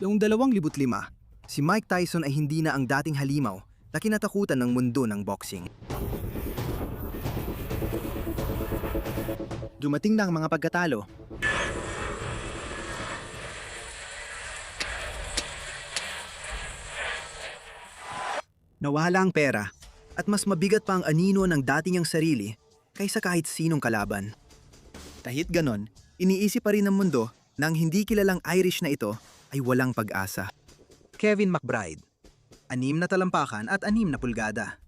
Noong 2005, si Mike Tyson ay hindi na ang dating halimaw na kinatakutan ng mundo ng boxing. Dumating na ang mga pagkatalo. Nawala ang pera at mas mabigat pa ang anino ng dating niyang sarili kaysa kahit sinong kalaban. Kahit ganon, iniisip pa rin ng mundo na ang hindi kilalang Irish na ito ay walang pag-asa. Kevin McBride, 6 na talampakan at 6 na pulgada.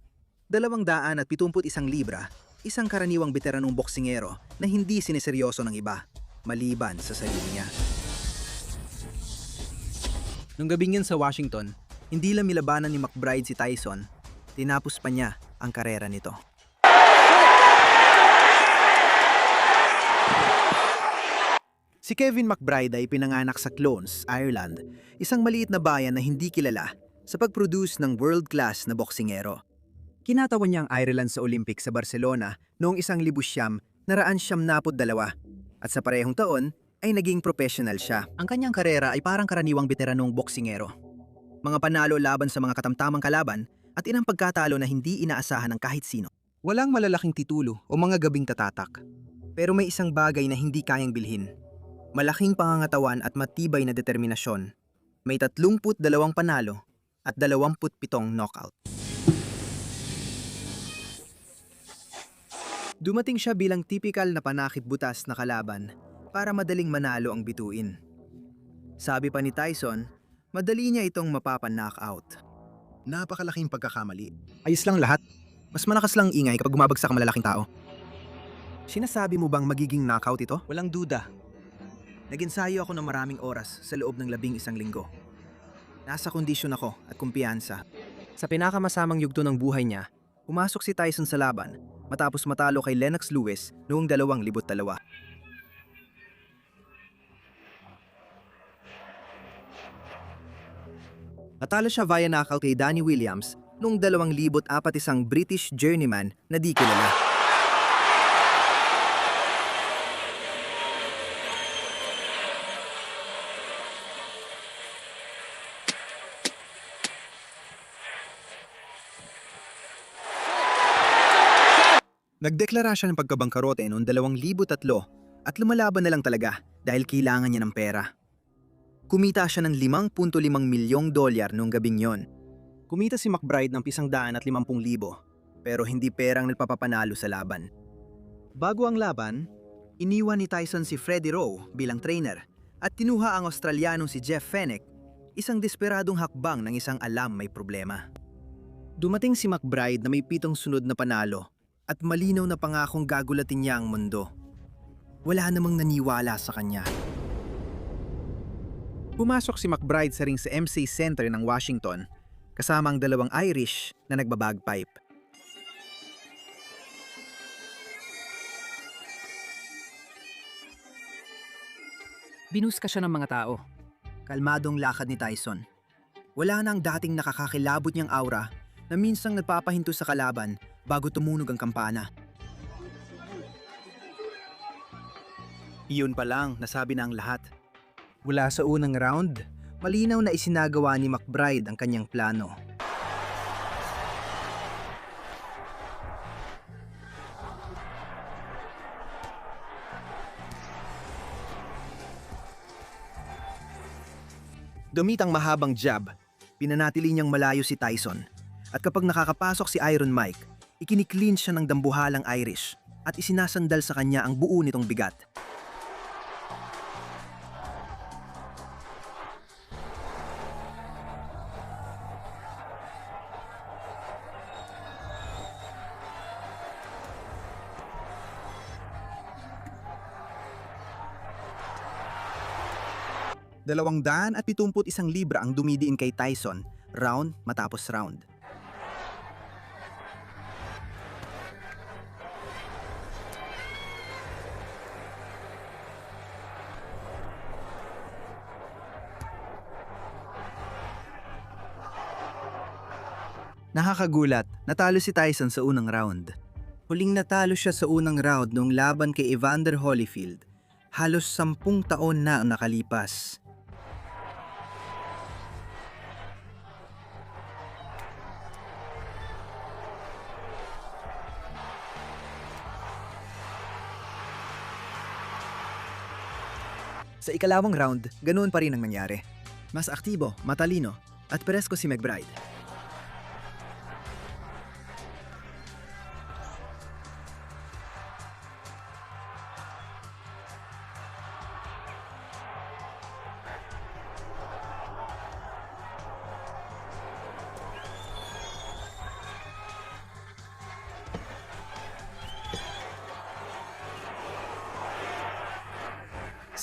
271 libra, isang karaniwang veteranong boksingero na hindi sineseryoso ng iba, maliban sa sarili niya. Nung gabing yun sa Washington, hindi lang nilabanan ni McBride si Tyson, tinapos pa niya ang karera nito. Si Kevin McBride ay pinanganak sa Clones, Ireland, isang maliit na bayan na hindi kilala sa pag-produce ng world-class na boksingero. Kinatawan niya ang Ireland sa Olympics sa Barcelona noong 1992 at sa parehong taon ay naging professional siya. Ang kanyang karera ay parang karaniwang veteranong boksingero. Mga panalo laban sa mga katamtamang kalaban at inang pagkatalo na hindi inaasahan ng kahit sino. Walang malalaking titulo o mga gabing tatatak. Pero may isang bagay na hindi kayang bilhin. Malaking pangangatawan at matibay na determinasyon. May 32 panalo at 27 knockout. Dumating siya bilang tipikal na panakip butas na kalaban para madaling manalo ang bituin. Sabi pa ni Tyson, madali niya itong mapapa-knockout. Napakalaking pagkakamali. Ayos lang lahat. Mas malakas lang ingay kapag bumabagsak ang malalaking tao. Sinasabi mo bang magiging knockout ito? Walang duda. Nag-ensayo ako ng maraming oras sa loob ng 11 linggo. Nasa kondisyon ako at kumpiyansa. Sa pinakamasamang yugto ng buhay niya, pumasok si Tyson sa laban matapos matalo kay Lennox Lewis noong 2002. Natalo siya via knockout kay Danny Williams noong 2004, isang British journeyman na di kilala. Nagdeklara siya ng pagkabangkarote noong 2003 at lumalaban na lang talaga dahil kailangan niya ng pera. Kumita siya ng $5.5 milyong noong gabing yon. Kumita si McBride ng 150,000 pero hindi perang nagpapapanalo sa laban. Bago ang laban, iniwan ni Tyson si Freddie Rowe bilang trainer at tinuha ang Australianong si Jeff Fenech, isang desperadong hakbang ng isang alam may problema. Dumating si McBride na may 7 sunod na panalo at malinaw na pangakong gagulatin niya ang mundo. Wala namang naniwala sa kanya. Pumasok si McBride sa ring sa MC Center ng Washington kasama ang 2 Irish na nagbabagpipe. Binuska siya ng mga tao. Kalmadong lakad ni Tyson. Wala na ang dating nakakakilabot niyang aura na minsang nagpapahinto sa kalaban bago tumunog ang kampana. Iyon pa lang, nasabi na ang lahat. Mula sa unang round, malinaw na isinagawa ni McBride ang kanyang plano. Gamit ang mahabang jab, pinanatili niyang malayo si Tyson. At kapag nakakapasok si Iron Mike, ikiniklin siya ng dambuhalang Irish at isinasandal sa kanya ang buo nitong bigat. $271 ang dumidiin kay Tyson, round matapos round. Nakakagulat, natalo si Tyson sa unang round. Huling natalo siya sa unang round noong laban kay Evander Holyfield. Halos 10 taon na ang nakalipas. Sa ikalawang round, ganoon pa rin ang nangyari. Mas aktibo, matalino, at presko si McBride.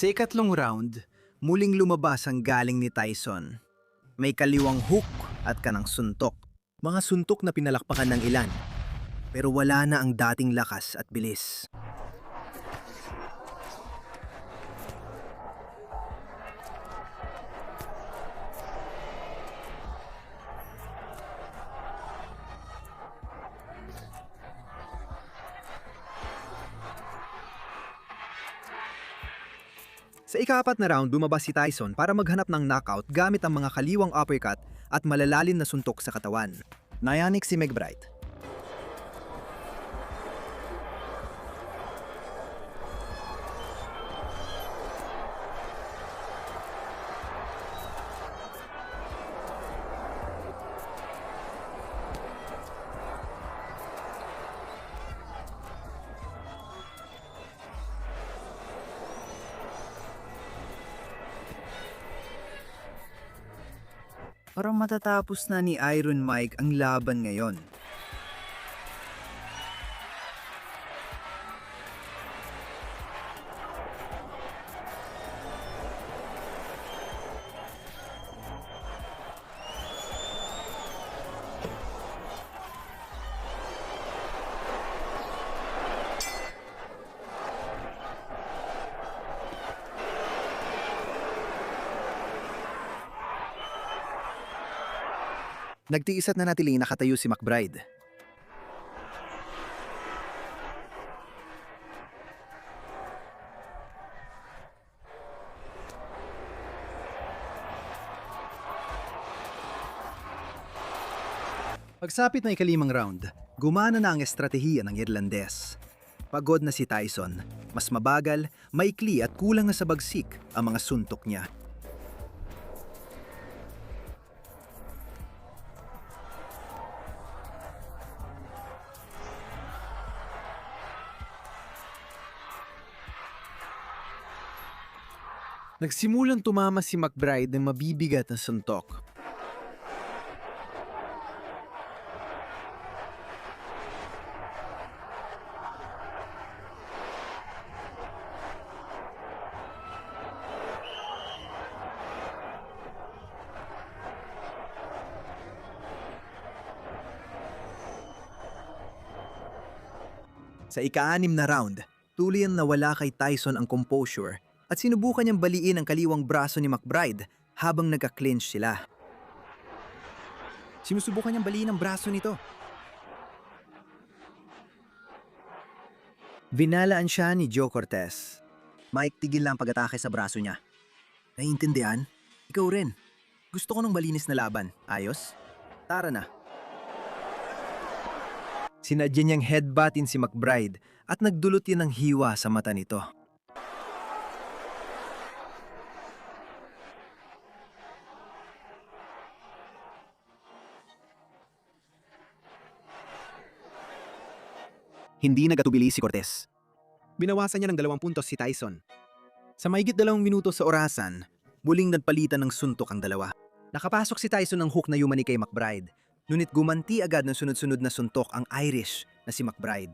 Sa ikatlong round, muling lumabas ang galing ni Tyson. May kaliwang hook at kanang suntok. Mga suntok na pinalakpakan ng ilan. Pero wala na ang dating lakas at bilis. Sa ika-4 na round, bumaba si Tyson para maghanap ng knockout gamit ang mga kaliwang uppercut at malalalim na suntok sa katawan. Nayanik si McBride. Parang matatapos na ni Iron Mike ang laban ngayon. Nagtiis at nanatiling nakatayo si McBride. Pagsapit ng ikalimang round, gumana na ang estratehiya ng Irlandes. Pagod na si Tyson, mas mabagal, maikli at kulang na sa bagsik ang mga suntok niya. Nagsimulang tumama si McBride ng mabibigat na suntok. Sa ika-6 na round, tuluyang nawala kay Tyson ang composure at sinubukan niyang baliin ang kaliwang braso ni McBride habang nagka-clinch sila. Sinusubukan niyang baliin ang braso nito. Binalaan siya ni Joe Cortez. Mike, tigil lang pag-atake sa braso niya. Naiintindihan? Ikaw rin. Gusto ko ng malinis na laban. Ayos? Tara na. Sinadya niyang headbuttin si McBride at nagdulot yan ng hiwa sa mata nito. Hindi nagatubili si Cortez. Binawasan niya ng 2 puntos si Tyson. Sa mahigit 2 minuto sa orasan, muling nagpalitan ng suntok ang dalawa. Nakapasok si Tyson ng hook na yumani kay McBride, ngunit gumanti agad ng sunod-sunod na suntok ang Irish na si McBride.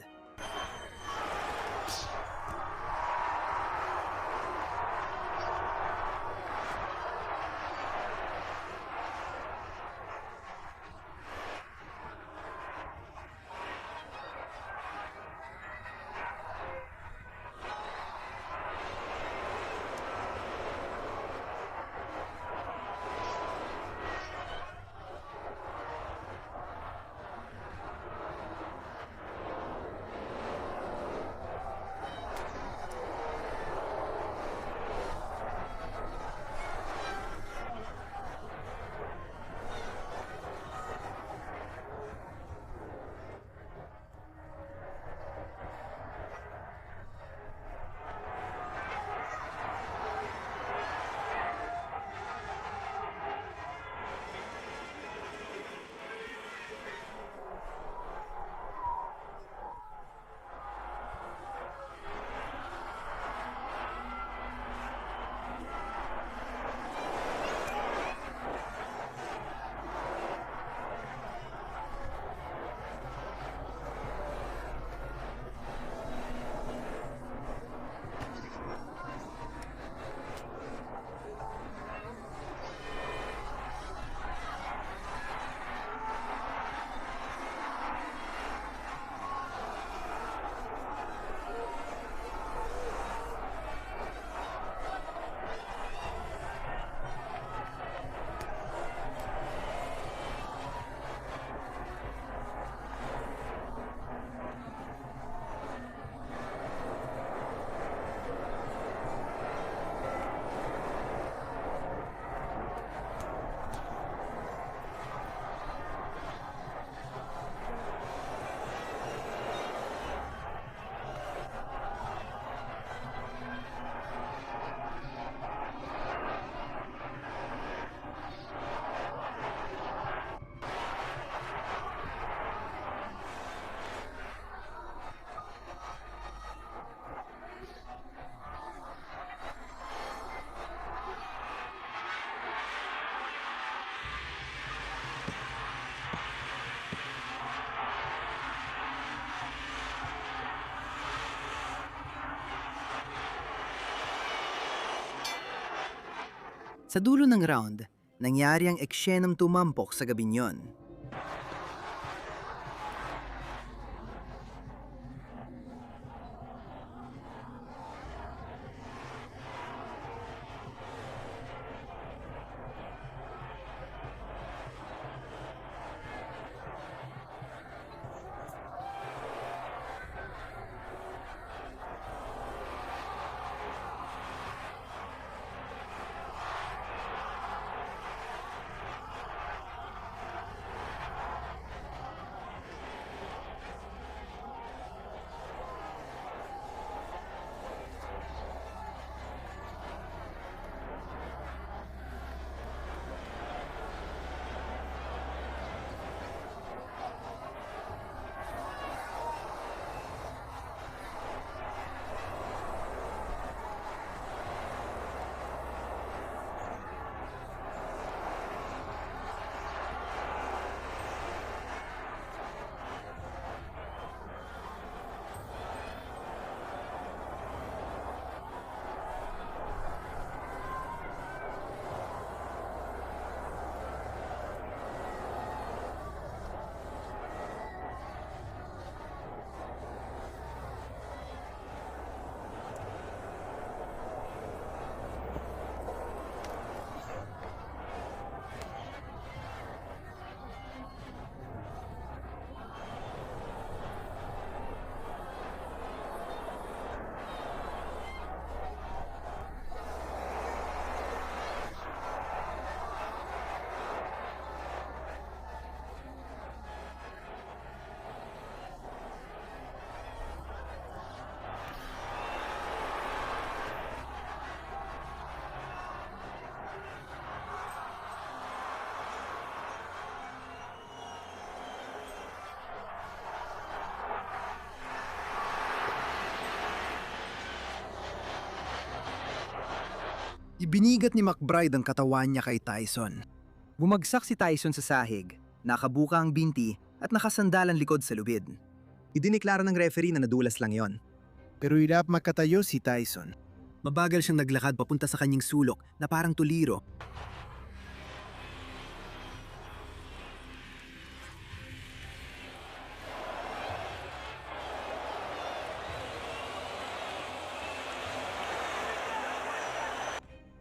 Sa dulo ng round, nangyari ang eksenang tumampok sa gabing yon. Ibinigat ni McBride ang katawan niya kay Tyson. Bumagsak si Tyson sa sahig, nakabuka ang binti at nakasandalan likod sa lubid. Idiniklara ng referee na nadulas lang yon. Pero hirap makatayo si Tyson. Mabagal siyang naglakad papunta sa kanyang sulok na parang tuliro.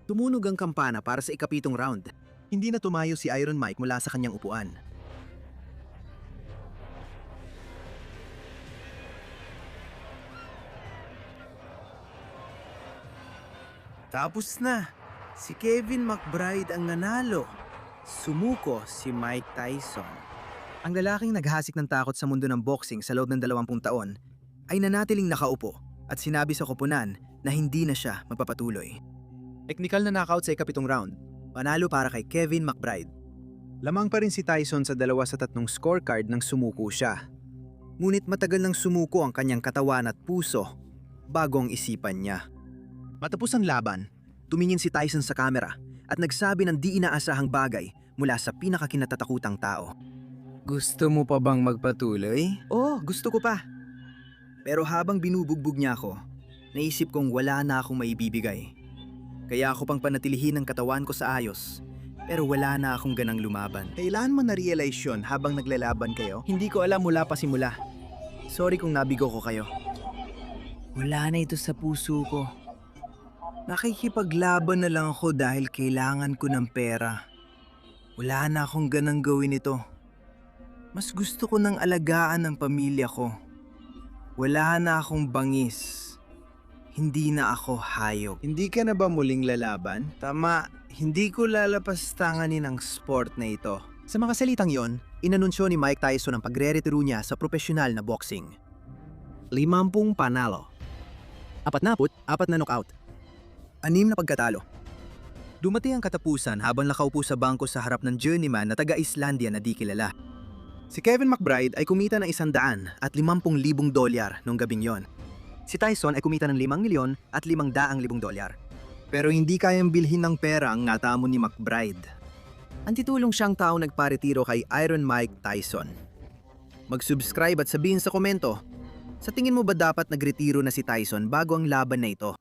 Tumunog ang kampana para sa ikapitong round. Hindi na tumayo si Iron Mike mula sa kanyang upuan. Tapos na. Si Kevin McBride ang nanalo. Sumuko si Mike Tyson. Ang lalaking naghasik ng takot sa mundo ng boxing sa loob ng 20 taon ay nanatiling nakaupo at sinabi sa koponan na hindi na siya magpapatuloy. Technical na knockout sa ikapitong round. Panalo para kay Kevin McBride. Lamang pa rin si Tyson sa 2 sa 3 scorecard nang sumuko siya. Ngunit matagal nang sumuko ang kanyang katawan at puso bago ang isipan niya. Matapos ang laban, tumingin si Tyson sa kamera at nagsabi ng di inaasahang bagay mula sa pinakakinatatakutang tao. Gusto mo pa bang magpatuloy? Oo, gusto ko pa. Pero habang binubugbog niya ako, naisip kong wala na akong maibibigay. Kaya ako pang panatilihin ang katawan ko sa ayos, pero wala na akong ganang lumaban. Kailan mo na-realize yun habang naglalaban kayo? Hindi ko alam mula pa simula. Sorry kung nabigo ko kayo. Wala na ito sa puso ko. Nakikipaglaban na lang ako dahil kailangan ko ng pera. Wala na akong ganang gawin ito. Mas gusto ko nang alagaan ang pamilya ko. Wala na akong bangis. Hindi na ako hayop. Hindi ka na ba muling lalaban? Tama, hindi ko lalapastanganin ang sport na ito. Sa mga salitang yon, inanunsyo ni Mike Tyson ang pagre-retiro niya sa profesional na boxing. 50 panalo. 44 na knockout. 6 na pagkatalo. Dumating ang katapusan habang nakaupo sa bangko sa harap ng journeyman na taga-Islandia na di kilala. Si Kevin McBride ay kumita ng $100,000 at $50,000 noong gabing yon. Si Tyson ay kumita ng $5,000,000 at $500,000. Pero hindi kayang bilhin ng pera ang natamo ni McBride. Ang titulong siyang taong nagparetiro kay Iron Mike Tyson. Mag-subscribe at sabihin sa komento, sa tingin mo ba dapat nagretiro na si Tyson bago ang laban na ito?